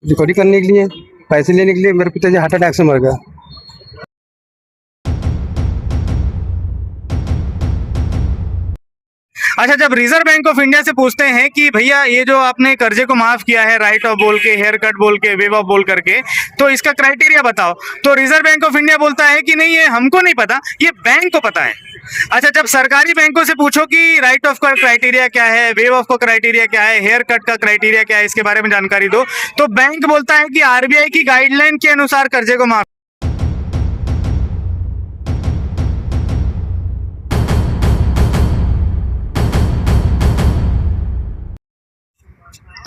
Recovery करने के लिए, पैसे लेने के लिए मेरे पिताजी हार्ट अटैक से मर गया। अच्छा, जब रिजर्व बैंक ऑफ इंडिया से पूछते हैं कि भैया ये जो आपने कर्जे को माफ किया है राइट ऑफ बोल के, हेयर कट बोल के, वेव ऑफ बोल करके, तो इसका क्राइटेरिया बताओ, तो रिजर्व बैंक ऑफ इंडिया बोलता है कि नहीं ये हमको नहीं पता, ये बैंक को पता है। अच्छा, जब सरकारी बैंकों से पूछो कि राइट ऑफ का क्राइटेरिया क्या है, वेव ऑफ का क्राइटेरिया क्या है, हेयर कट का क्राइटेरिया क्या है, इसके बारे में जानकारी दो, तो बैंक बोलता है कि आरबीआई की गाइडलाइन के अनुसार कर्जे को माफ।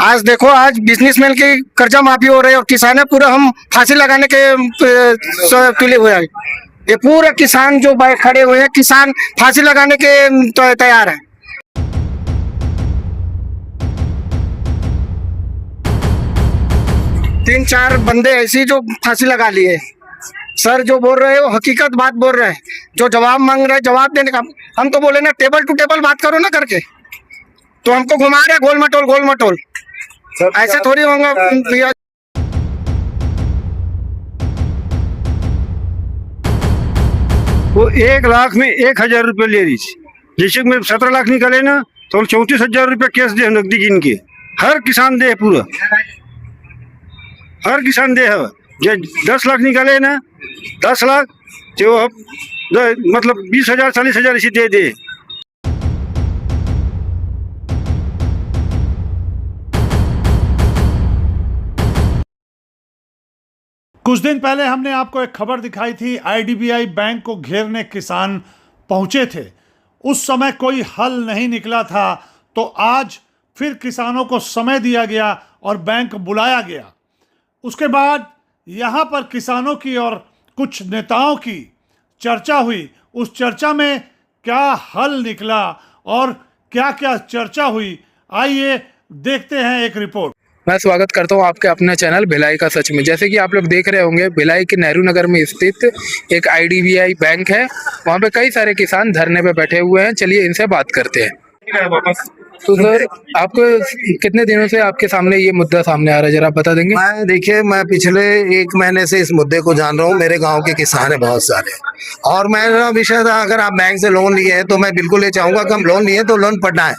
आज देखो, आज बिजनेसमैन की कर्जा माफी हो रही है और किसान है पूरा हम फांसी लगाने के तुले हुए हैं। ये पूरा किसान जो बैठ खड़े हुए हैं, किसान फांसी लगाने के तैयार है। तीन चार बंदे ऐसी जो फांसी लगा लिए। सर जो बोल रहे हो हकीकत बात बोल रहे हैं, जो जवाब मांग रहे हैं जवाब देने का। हम तो बोले ना टेबल टू टेबल बात करो ना करके, तो हमको घुमा रहे गोल मटोल ऐसे थोड़ी होगा भैया। वो 1 लाख में 1,000 रुपये ले रही थी, जैसे में 17 लाख निकले ना तो 34,000 रुपये कैश दे नकदी गिन के। हर किसान दे पूरा, हर किसान दे है। जो 10 लाख निकाले ना, 10 लाख जो मतलब 20,000 40,000 इसी दे दे। कुछ दिन पहले हमने आपको एक खबर दिखाई थी, आईडीबीआई बैंक को घेरने किसान पहुंचे थे। उस समय कोई हल नहीं निकला था, तो आज फिर किसानों को समय दिया गया और बैंक बुलाया गया। उसके बाद यहाँ पर किसानों की और कुछ नेताओं की चर्चा हुई। उस चर्चा में क्या हल निकला और क्या क्या चर्चा हुई, आइए देखते हैं एक रिपोर्ट। मैं स्वागत करता हूं आपके अपने चैनल भिलाई का सच में। जैसे कि आप लोग देख रहे होंगे, भिलाई के नेहरू नगर में स्थित एक आईडीबीआई बैंक है। वहां पे कई सारे किसान धरने पे बैठे हुए हैं। चलिए इनसे बात करते हैं। तो सर, आपको कितने दिनों से आपके सामने ये मुद्दा सामने आ रहा है, जरा आप बता देंगे? देखिए, मैं पिछले 1 महीने से इस मुद्दे को जान रहा हूँ। मेरे गांव के किसान है बहुत सारे, और मेरा विषय था अगर आप बैंक से लोन लिए हैं तो मैं बिल्कुल ये चाहूंगा कि हम लोन लिए तो लोन पटाएं,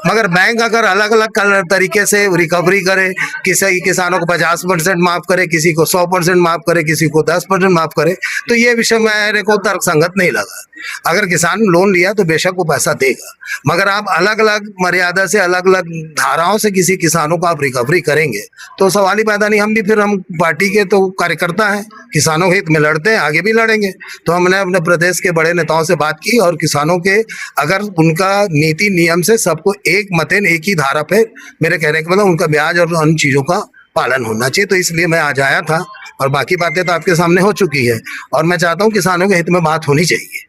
मगर बैंक अगर अलग अलग तरीके से रिकवरी करे, किसी किसानों को 50% माफ करे, किसी को 100% माफ करे, किसी को 10% माफ करे, तो ये विषय मेरे को तर्कसंगत नहीं लगा। अगर किसान लोन लिया तो बेशक वो पैसा देगा, मगर आप अलग अलग मर्यादा से, अलग अलग धाराओं से किसी किसानों को आप रिकवरी करेंगे तो सवाल ही पैदा नहीं। हम पार्टी के तो कार्यकर्ता हैं, किसानों के हित में लड़ते हैं, आगे भी लड़ेंगे। तो हमने अपने प्रदेश के बड़े नेताओं से बात की और किसानों के अगर उनका नीति नियम से सबको एक मतन एक ही धारा पे, मेरे कहने का मतलब उनका ब्याज और अन्य चीजों का पालन होना चाहिए। तो इसलिए मैं आज आया था, और बाकी बातें तो आपके सामने हो चुकी है। और मैं चाहता हूँ किसानों के हित में बात होनी चाहिए,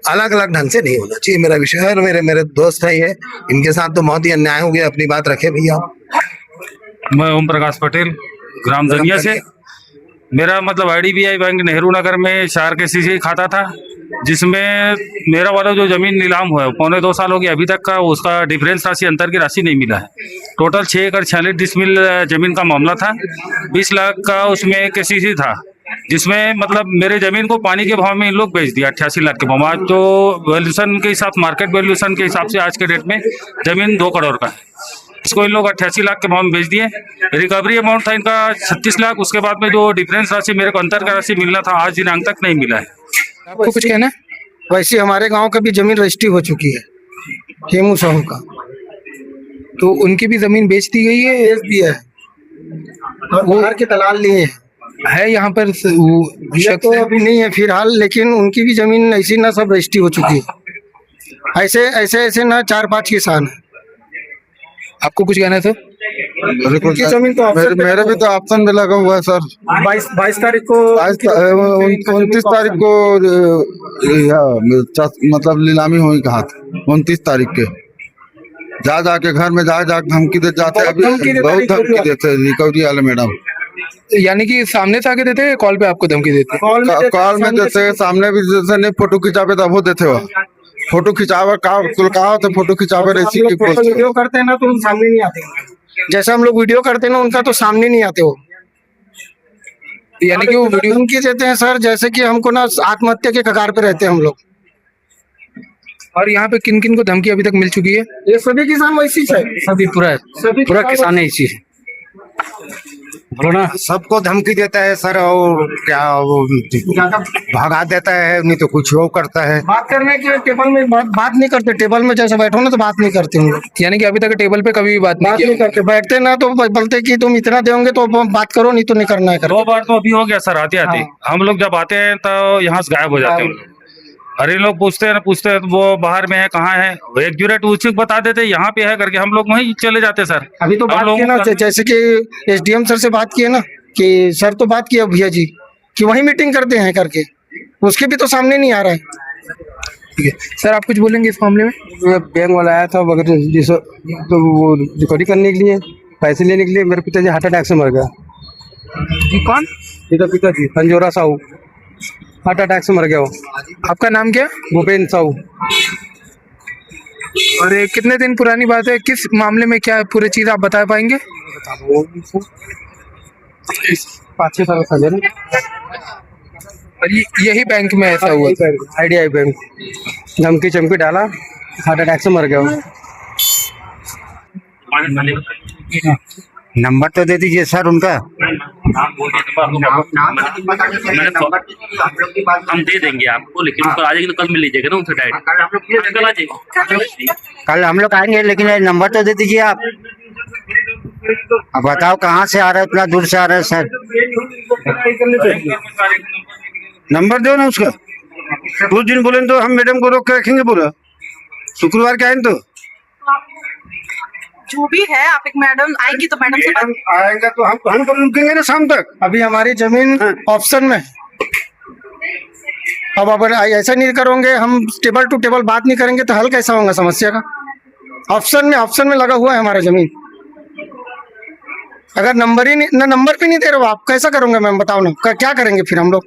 अलग अलग ढंग से नहीं होना चाहिए। मेरा विषय है, और मेरे दोस्त है ये, इनके साथ तो बहुत ही अन्याय हो गया। अपनी बात रखे भैया। मैं ओम प्रकाश पटेल, ग्राम धनिया से। मेरा मतलब आईडीबीआई बैंक नेहरू नगर में 4 KCC खाता था, जिसमें मेरा वाला जो जमीन नीलाम हुआ है 2.25 साल हो गया, अभी तक का उसका डिफरेंस राशि, अंतर की राशि नहीं मिला है। टोटल 6 एकड़ 46 डिसमिल जमीन का मामला था। 20 लाख का उसमें KCC था, जिसमें मतलब मेरे जमीन को पानी के भाव में इन लोग बेच दिया 88 लाख के भाव। आज तो वैल्यूएशन के हिसाब, मार्केट वैल्यूएशन के हिसाब से आज के डेट में जमीन 2 करोड़ का है। इसको इन लोग 88 लाख के भाव में बेच दिए। रिकवरी अमाउंट था इनका 36 लाख। उसके बाद में जो डिफरेंस राशि, मेरे को अंतर का राशि मिलना था, आज दिनांक तक नहीं मिला है। आपको कुछ कहना है? वैसे हमारे गांव का भी जमीन रजिस्ट्री हो चुकी है, हेमू साहू का, तो उनकी भी जमीन बेच दी गई है? बेच दिया है, और वो बाहर के दलाल लिए है यहाँ पर ये तो अभी नहीं है फिलहाल, लेकिन उनकी भी जमीन ऐसी ना सब रजिस्ट्री हो चुकी है। ऐसे ना 4-5 किसान है। आपको कुछ कहना है सर? उनकी जमीन तो मेरे भी तो ऑप्शन में लगा हुआ है सर। 22 तारीख को, 29 तारीख को मतलब नीलामी हुई कहा था। 29 तारीख के जाके घर में जा धमकी दे जाते, अभी बहुत धमकी देते रिकवरी वाले मैडम। यानी कि सामने से आके देते, कॉल पे आपको धमकी देते? कॉल में देते, सामने भी जैसे नहीं फोटो खिंचावे तो वो देते हो, फोटो खिंचावे कहा तो फोटो खिंचावे ऐसी वीडियो करते हैं ना तो सामने नहीं आते। जैसे हम लोग वीडियो करते हैं ना उनका, तो सामने नहीं आते हो। यानी कि वो वीडियो धमकी देते हैं सर, जैसे कि हमको ना आत्महत्या के कगार पे रहते हैं हम लोग। और यहाँ पे किन किन को धमकी अभी तक मिल चुकी है? ये सभी किसान वैसी है, सभी पूरा किसान है इसी बोलो ना। सबको धमकी देता है सर, और क्या वो भगा देता है, नहीं तो कुछ और करता है। बात करने के टेबल में बात नहीं करते, टेबल में जैसे बैठो ना तो बात नहीं करते हम लोग, यानी कि अभी तक टेबल पे कभी भी बात बात नहीं नहीं करते। बैठते ना तो बोलते कि तुम इतना दोगे तो बात करो, नहीं तो नहीं करना है करो। 2 बार तो अभी हो गया सर, आते आते हम लोग जब आते हैं तो यहाँ से गायब हो जाते हैं। अरे लोग पूछते हैं तो वो बाहर में है, कहाँ है, वो एक्यूरेट उसी को बता देते यहाँ पे है करके, हम लोग वहीं चले जाते सर। अभी तो हम बात लोगों किए ना, का- जैसे कि एसडीएम सर से बात किए ना कि सर तो बात किया भैया जी कि वही मीटिंग करते हैं करके, उसके भी तो सामने नहीं आ रहा है। ठीक है सर, आप कुछ बोलेंगे इस मामले में? बैंक वाला आया था वगैरह जिसको तो वो रिकवरी करने के लिए, पैसे लेने के लिए। मेरे पिताजी हार्ट अटैक से मर गया। कौन? पिताजी पंजोरा साहू हार्ट अटैक से मर गया वो। आपका नाम क्या? भूपेन्द्र साहू। और ये कितने दिन पुरानी बात है? किस मामले में क्या पूरी चीज आप बता पाएंगे? 5-6 साल पहले ना, और यही बैंक में ऐसा हुआ था? IDBI बैंक धमकी चमकी डाला, हार्ट अटैक से मर गया वो। नंबर तो दे दीजिए सर उनका। हम दे देंगे आपको, लेकिन कल आ जाएंगे तो कल मिल लीजिएगा ना उनसे डायरेक्ट। कल आ जाएगा। कल हम लोग आएंगे, लेकिन ये नंबर तो दे दीजिए आप। अब बताओ कहाँ से आ रहा है, इतना दूर से आ रहा है सर। नंबर दो ना उसका। कुछ दिन बोले तो हम मैडम को रोक के रखेंगे पूरा, शुक्रवार के आए तो जो भी है, आप एक मैडम आएंगी तो मैडम से बात आएगा तो हम तो रुकेंगे ना शाम तक। अभी हमारी जमीन ऑप्शन में है। अब अगर ऐसा नहीं करोगे, हम टेबल टू टेबल बात नहीं करेंगे तो हल कैसा होगा समस्या का? ऑप्शन में लगा हुआ है हमारा जमीन। अगर नंबर ही नहीं, ना नंबर भी नहीं दे रहे हो आप, कैसा करोगे मैम बताओ ना, क्या करेंगे फिर हम लोग?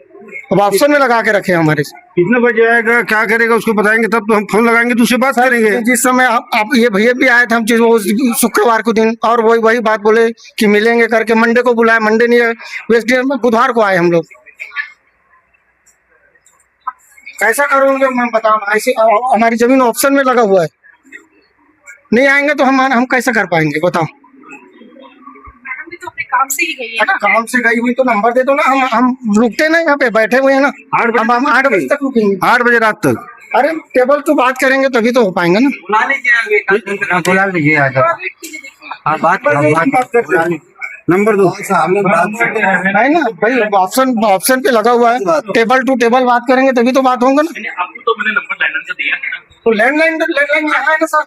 अब ऑप्शन में लगा के रखे हमारे। कितने बजे आएगा, क्या करेगा, उसको बताएंगे तब तो हम फोन लगाएंगे तो उससे बात करेंगे। जिस समय आप ये भैया भी आए थे हम वो शुक्रवार को दिन, और वही बात बोले कि मिलेंगे करके। मंडे को बुलाया, मंडे नहीं, वेस्ट में बुधवार को आए हम लोग। कैसा करोगे मैम बताओ ना? ऐसे हमारी जमीन ऑप्शन में लगा हुआ है, नहीं आएंगे तो हम कैसे कर पाएंगे बताओ? मैडम भी तो अपने काम से ही गई है ना। काम से गई हुई तो नंबर दे दो ना, हम रुकते ना, यहाँ पे बैठे हुए हैं ना। 8 बजे तक रुकेंगे, 8 बजे रात तक। अरे टेबल तो बात करेंगे तभी तो हो पाएंगे ना। बुला लीजिए आ जाओ। बात नंबर दो। है ना भाई, ऑप्शन पे लगा हुआ है, टेबल टू टेबल बात करेंगे तभी तो बात होगा ना। आपको तो मैंने नंबर लैंडलाइन का दिया है ना। तो लैंडलाइन यहाँ है ना सर।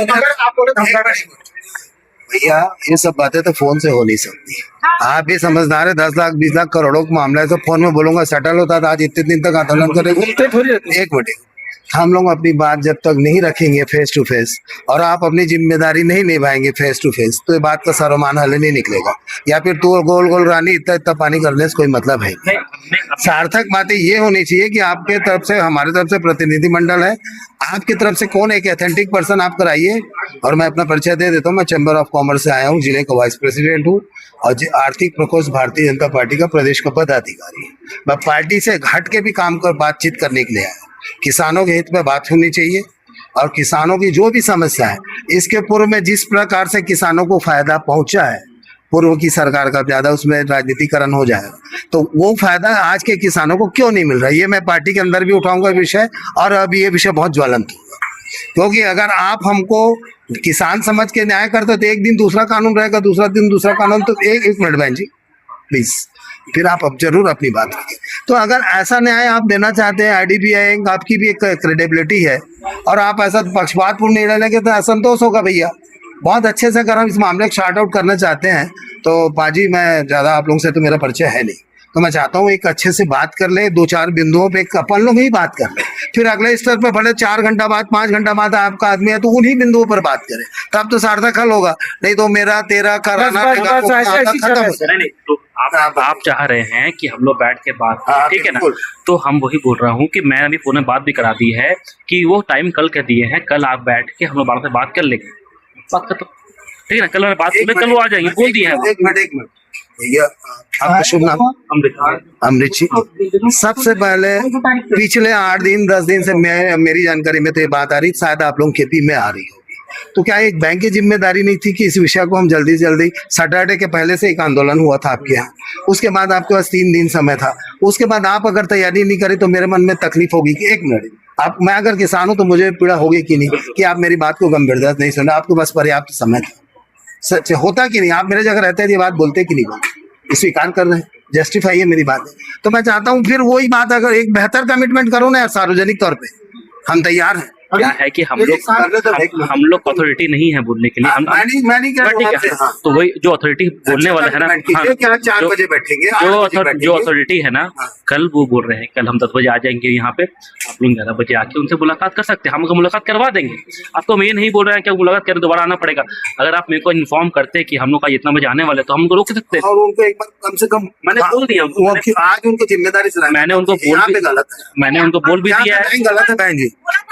अगर आप बोले धमका भैया ये सब बातें तो फोन से हो नहीं सकती। आप भी समझदार है, 10 लाख 20 लाख करोड़ों का मामला है, तो फोन में बोलूंगा सेटल होता था, आज इतने दिन तक आंदोलन करेंगे। एक मिनट, हम लोग अपनी बात जब तक नहीं रखेंगे फेस टू फेस, और आप अपनी जिम्मेदारी नहीं निभाएंगे फेस टू फेस, तो ये बात का सर्वमान हल नहीं निकलेगा। या फिर तू गोल गोल रानी इतना पानी करने से कोई मतलब है नहीं। सार्थक बातें ये होनी चाहिए कि आपके तरफ से, हमारे तरफ से प्रतिनिधिमंडल है, आपकी तरफ से कौन एक ऑथेंटिक पर्सन आप कराइए। और मैं अपना परिचय दे देता हूँ, मैं चैम्बर ऑफ कॉमर्स से आया हूँ, जिले का वाइस प्रेसिडेंट हूँ, और आर्थिक प्रकोष्ठ भारतीय जनता पार्टी का प्रदेश का पदाधिकारी। मैं पार्टी से हट के भी काम कर बातचीत करने के लिए आया। किसानों के हित में बात होनी चाहिए, और किसानों की जो भी समस्या है, इसके पूर्व में जिस प्रकार से किसानों को फायदा पहुंचा है पूर्व की सरकार का, ज्यादा उसमें राजनीतिकरण हो जाएगा, तो वो फायदा आज के किसानों को क्यों नहीं मिल रहा है, ये मैं पार्टी के अंदर भी उठाऊंगा विषय। और अब ये विषय बहुत ज्वलंत होगा, क्योंकि अगर आप हमको किसान समझ के न्याय करते तो एक दिन दूसरा कानून रहेगा, दूसरा दिन दूसरा कानून। तो एक मिनट बहन जी प्लीज, फिर आप अब जरूर अपनी बात रखें। तो अगर ऐसा न्याय आप देना चाहते हैं, IDBI आपकी भी एक क्रेडिबिलिटी है, और आप ऐसा पक्षपातपूर्ण निर्णय लेंगे तो असंतोष होगा भैया। बहुत अच्छे से अगर हम इस मामले को शार्ट आउट करना चाहते हैं, तो पाजी मैं ज़्यादा आप लोगों से तो मेरा परिचय है नहीं, तो मैं चाहता हूँ एक अच्छे से बात कर ले, 2-4 बिंदुओं पे अपन लोग ही बात कर ले, फिर अगले स्तर पर भले 4 घंटा बाद 5 घंटा बाद आपका आदमी है तो उन्हीं बिंदुओं पर बात करें, तब तो सार्थक हल होगा। नहीं तो मेरा तेरा कराना नहीं, तो आप चाह रहे हैं कि हम लोग बैठ के बात करें, ठीक है ना? तो हम वही बोल रहा हूँ कि मैं अभी फोन में बात भी करा दी है कि वो टाइम कल कह दिए हैं, कल आप बैठ के हम लोग बात से बात कर लेंगे, बात कर, तो ठीक है ना? कल मैंने बात की, कल वो आ जाएंगे, बोल दिया है। एक मिनट भैया आपका शुभ नाम? अमृत जी। सबसे पहले पिछले 8-10 दिन से मेरी जानकारी में तो ये बात आ रही, शायद आप लोग केपी में आ रही होगी, तो क्या एक बैंक की जिम्मेदारी नहीं थी कि इस विषय को हम जल्दी से जल्दी, सैटरडे के पहले से एक आंदोलन हुआ था आपके यहाँ, उसके बाद आपके पास 3 दिन समय था, उसके बाद आप अगर तैयारी नहीं करें तो मेरे मन में तकलीफ होगी कि एक मिनट, आप, मैं अगर किसान हूं तो मुझे पीड़ा होगी कि नहीं कि आप मेरी बात को गंभीरता से नहीं सुना, आपके पास पर्याप्त समय था। सच होता कि नहीं, आप मेरे जगह रहते हैं ये बात बोलते कि नहीं बोलते, स्वीकार कर रहे हैं, जस्टिफाई है मेरी बात। तो मैं चाहता हूँ फिर वही बात, अगर एक बेहतर कमिटमेंट करो ना यार, सार्वजनिक तौर पे हम तैयार हैं। क्या है कि हम लोग अथॉरिटी नहीं है बोलने के लिए, मैं नहीं कह रहा हूं, तो वही जो अथॉरिटी बोलने वाला है ना, क्या 4 बजे बैठेंगे, जो अथॉरिटी है ना, कल वो बोल रहे हैं कल हम 10 बजे आ जाएंगे यहाँ पे, आप लोग 11 बजे आके उनसे मुलाकात कर सकते हैं, हम मुलाकात करवा देंगे आपको। हम ये नहीं बोल रहे हैं कि मुलाकात करें दोबारा आना पड़ेगा, अगर आप मेरे को इन्फॉर्म करते कि हम लोग का इतना बजे आने वाले तो हम उनको रोक सकते हैं। और उनको एक बार कम से कम मैंने बोल दिया, आज उनको जिम्मेदारी से, मैंने उनको बोल भी दिया है। गलत है बहन जी,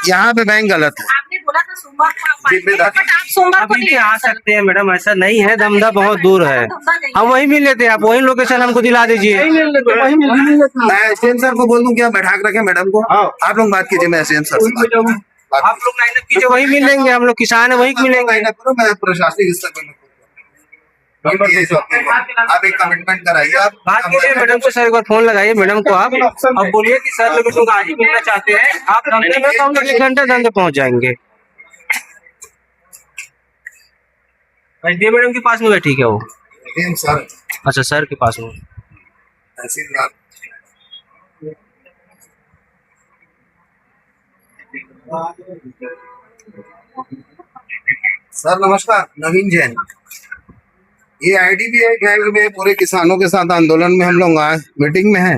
यहाँ पे बैंक गलत है। आपने बोला था सोमवार को आप आएंगे, बट आप सोमवार को नहीं आ सकते हैं मैडम, ऐसा नहीं है, दमदा बहुत दूर है, हम वहीं मिल लेते हैं, आप वही लोकेशन हमको दिला दीजिए। मैं एसडीएम सर को बोल दूं क्या बैठा के रखे मैडम को, आप लोग बात कीजिए, मैं एसडीएम सर से बात करूं। आप लोग लाइन अप कीजिए, वहीं मिल लेंगे, हम लोग किसान है, वहीं मिलेंगे। लाइन अप करो, मैं प्रशासनिक स्तर पे आप एक कमिटमेंट कराइए, आप बात कीजिए मैडम से, सर एक बार फोन लगाइए मैडम को, आप अब बोलिए कि सर लोग आज ही मिलना चाहते हैं, आप धंधे में तो हम लोग 1 घंटे धंधे पहुंच जाएंगे। मैडम के पास में बैठी क्या वो? सर, अच्छा सर के पास में। सर नमस्कार, नवीन जैन। ये आईडीबीआई बैंक में पूरे किसानों के साथ आंदोलन में हम लोग आए, मीटिंग में हैं।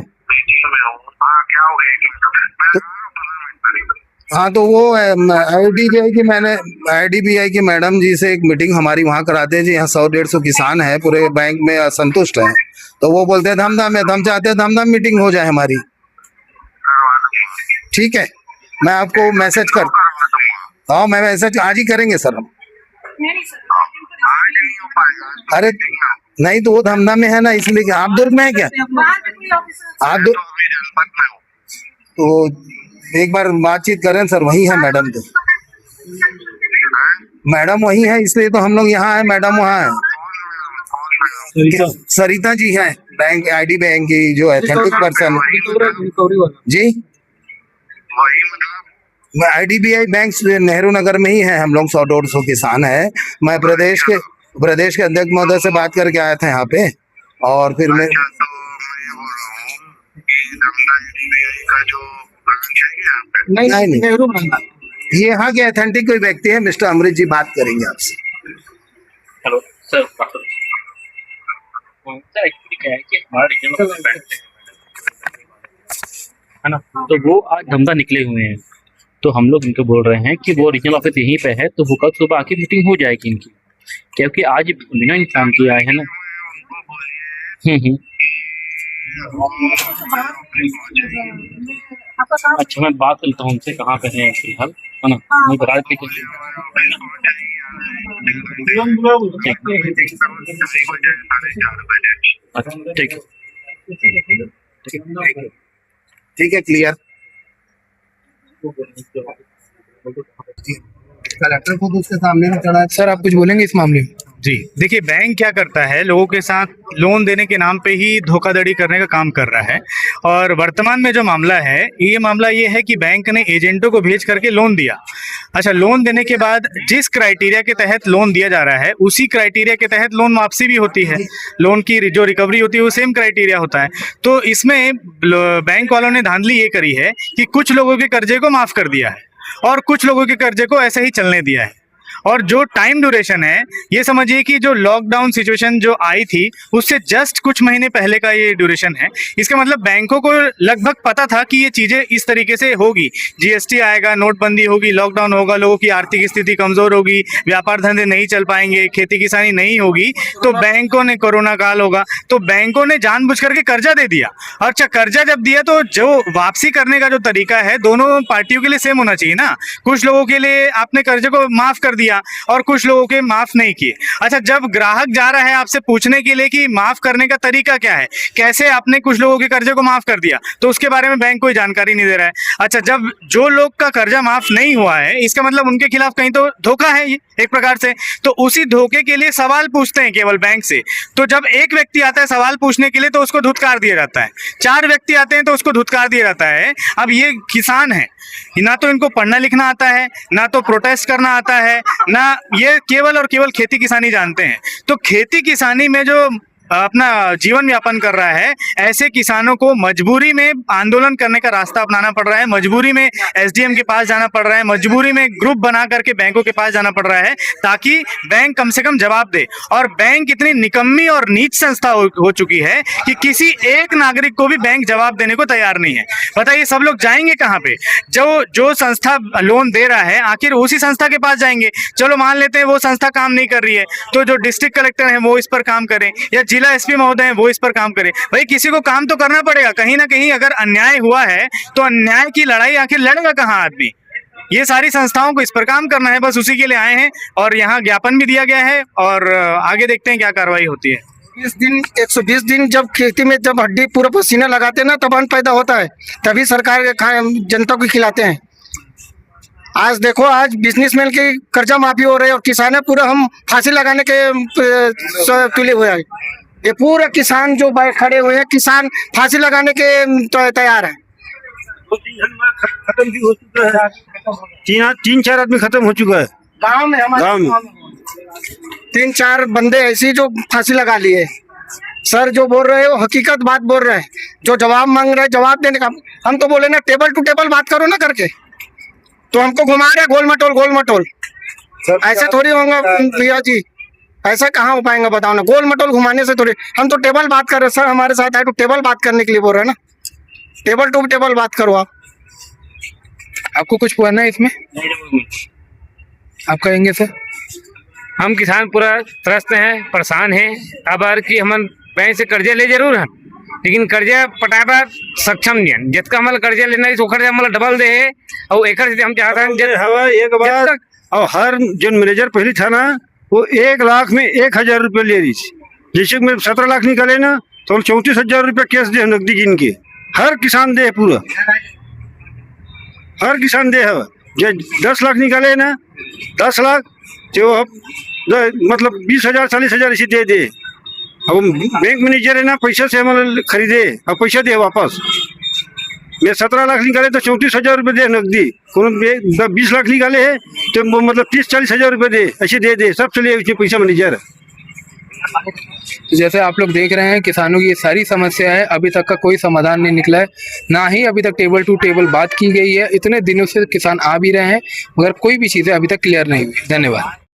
हाँ तो वो आईडीबीआई की मैडम जी से एक मीटिंग हमारी वहाँ कराते हैं जी, यहाँ 100-150 किसान है पूरे बैंक में असंतुष्ट हैं, तो वो बोलते हैं धमधाम है, हम चाहते हैं धमधाम मीटिंग हो जाए हमारी। ठीक है, मैं आपको मैसेज कर, हाँ मैं मैसेज आज ही करेंगे सर हम। अरे नहीं तो वो धमधा में है ना, इसलिए आप दुर्ग में है क्या? आप दुर्ग, तो एक बार बातचीत करें सर, वही है मैडम, तो मैडम वही है, इसलिए तो हम लोग यहाँ है, मैडम वहाँ है, सरिता जी हैं, बैंक आईडी बैंक की जो एथेंटिक पर्सन जी, मैं आईडीबीआई बैंक नेहरू नगर में ही है, हम लोग 100-150 किसान है। मैं प्रदेश के अध्यक्ष महोदय से बात करके आया था यहाँ पे, और फिर मैं नहीं, ये यहाँ के एथेंटिक कोई व्यक्ति है, मिस्टर अमृत जी बात करेंगे आपसे। हेलो सर, सर एक्चुअली क्या है कि हमारा रीजनल ऑफिस बैठते है ना, तो वो आज धमधा निकले हुए हैं, तो हम लोग इनको बोल रहे हैं कि वो रीजनल ऑफिस यहीं पे है, तो वो कल सुबह आके मीटिंग हो जाएगी इनकी, क्योंकि आज बिना इंसान के आए हैं ना। अच्छा मैं बात करता हूँ उनसे, कहाँ पे है फिलहाल, है ना, मैं बता देती हूँ। अच्छा ठीक है, क्लियर। कलेक्टर खुद उसके सामने में खड़ा है। सर आप कुछ बोलेंगे इस मामले में? जी देखिए, बैंक क्या करता है, लोगों के साथ लोन देने के नाम पे ही धोखाधड़ी करने का काम कर रहा है। और वर्तमान में जो मामला है, ये मामला ये है कि बैंक ने एजेंटों को भेज करके लोन दिया। अच्छा, लोन देने के बाद जिस क्राइटेरिया के तहत लोन दिया जा रहा है, उसी क्राइटेरिया के तहत लोन वापसी भी होती है, लोन की जो रिकवरी होती है वो सेम क्राइटेरिया होता है। तो इसमें बैंक वालों ने धांधली ये करी है कि कुछ लोगों के कर्जे को माफ़ कर दिया है और कुछ लोगों के कर्जे को ऐसे ही चलने दिया है। और जो टाइम ड्यूरेशन है, ये समझिए कि जो लॉकडाउन सिचुएशन जो आई थी उससे जस्ट कुछ महीने पहले का ये ड्यूरेशन है। इसका मतलब बैंकों को लगभग पता था कि ये चीज़ें इस तरीके से होगी, जीएसटी आएगा, नोटबंदी होगी, लॉकडाउन होगा, लोगों की आर्थिक स्थिति कमज़ोर होगी, व्यापार धंधे नहीं चल पाएंगे, खेती किसानी नहीं होगी, तो बैंकों ने, कोरोना काल होगा, तो बैंकों ने जानबूझ करके कर्जा दे दिया। और अच्छा, कर्जा जब दिया तो जो वापसी करने का जो तरीका है दोनों पार्टियों के लिए सेम होना चाहिए ना। कुछ लोगों के लिए आपने कर्जे को माफ़ कर दिया, दिया और कुछ लोगों के माफ नहीं किए। अच्छा, जब ग्राहक जा रहा है आपसे पूछने के लिए कि माफ करने का तरीका क्या है, कैसे आपने कुछ लोगों के कर्जे को माफ कर दिया, तो उसके बारे में बैंक कोई जानकारी नहीं दे रहा है। अच्छा, जब जो लोग का कर्जा माफ नहीं हुआ है, इसका मतलब उनके खिलाफ कहीं तो धोखा है ये एक प्रकार से, तो उसी धोखे के लिए सवाल पूछते हैं केवल बैंक से। तो जब एक व्यक्ति आता है सवाल पूछने के लिए तो उसको धुतकार दिया जाता है, 4 व्यक्ति आते हैं तो उसको धुतकार दिया जाता है। अब ये किसान है, ना तो इनको पढ़ना लिखना आता है, ना तो प्रोटेस्ट करना आता है, ना ये केवल और केवल खेती किसानी जानते हैं। तो खेती किसानी में जो अपना जीवन यापन कर रहा है, ऐसे किसानों को मजबूरी में आंदोलन करने का रास्ता अपनाना पड़ रहा है, मजबूरी में एसडीएम के पास जाना पड़ रहा है, मजबूरी में ग्रुप बना करके बैंकों के पास जाना पड़ रहा है, ताकि बैंक कम से कम जवाब दे। और बैंक इतनी निकम्मी और नीच संस्था हो चुकी है कि किसी एक नागरिक को भी बैंक जवाब देने को तैयार नहीं है। बताइए सब लोग जाएंगे कहाँ पे? जो संस्था लोन दे रहा है आखिर उसी संस्था के पास जाएंगे। चलो मान लेते हैं वो संस्था काम नहीं कर रही है, तो जो डिस्ट्रिक्ट कलेक्टर है वो इस पर काम करें, या जिला एसपी महोदय हैं वो इस पर काम करें। भाई किसी को काम तो करना पड़ेगा, कहीं ना कहीं अगर अन्याय हुआ है तो अन्याय की लड़ाई आखिर लड़ेगा कहाँ आदमी? ये सारी संस्थाओं को इस पर काम करना है, बस उसी के लिए आए हैं और यहाँ ज्ञापन भी दिया गया है और आगे देखते हैं क्या कार्रवाई होती है। 120 दिन जब खेती में जब हड्डी पूरा पसीना लगाते हैं ना, तब अन्न पैदा होता है, तभी सरकार जनता को खिलाते हैं। आज देखो, आज बिजनेसमैन की कर्जा माफी हो रही है और किसान पूरा हम फांसी लगाने के तुले हुए हैं। ये पूरा किसान जो खड़े हुए हैं, किसान फांसी लगाने के तैयार है। खत्म भी हो चुका है, 3-4 आदमी खत्म हो चुका है गांव में, गांव में 3-4 बंदे ऐसे जो फांसी लगा लिए। सर जो बोल रहे हैं वो हकीकत बात बोल रहे हैं, जो जवाब मांग रहे हैं जवाब देने का। हम तो बोले ना टेबल टू टेबल बात करो ना करके, तो हमको घुमा रहे गोल मटोल। ऐसे थोड़ी होगा भैया जी, ऐसा कहाँ हो पाएगा बताओ ना? गोल मटोल घुमाने से थोड़ी। हम तो टेबल बात कर रहे, सर हमारे साथ आए तो टेबल बात करने के लिए बोल रहे हैं ना, टेबल टू टेबल बात करो आप। आपको कुछ पूछना है इसमें? आप कहेंगे सर? हम किसान पूरा त्रस्त हैं, परेशान हैं। अब की हम बैंक से कर्जे ले जरूर हैं, लेकिन कर्जा पटाबा सक्षम नहीं है। जितना हमारे कर्जा लेना है तो कर्जा हमारा डबल दे है, और एक हम चाहते हैं हवा एक बार। और हर जो मैनेजर पहले था ना, वो 1 लाख में 1,000 रुपये ले रही थी। जैसे में 17 लाख निकाले ना, तो 34,000 रुपये कैश दे नकदी गिन के। हर किसान दे पूरा, हर किसान दे है। जो 10 लाख निकाले ना, 10 लाख जो मतलब 20,000 40,000 ऐसे दे। अब बैंक मैनेजर है ना, पैसा से हमारे खरीदे और पैसा दे वापस। मैं 17 लाख निकाले तो 34,000 रुपये दे नकदी। 20 लाख निकाले है तो मतलब 30-40,000 रुपये दे, ऐसे दे सब चलिए उसमें पैसा मैनेजर। जैसे आप लोग देख रहे हैं, किसानों की ये सारी समस्या है, अभी तक का कोई समाधान नहीं निकला है, ना ही अभी तक टेबल टू टेबल बात की गई है। इतने दिनों से किसान आ भी रहे हैं, मगर कोई भी चीज़ें अभी तक क्लियर नहीं हुई। धन्यवाद।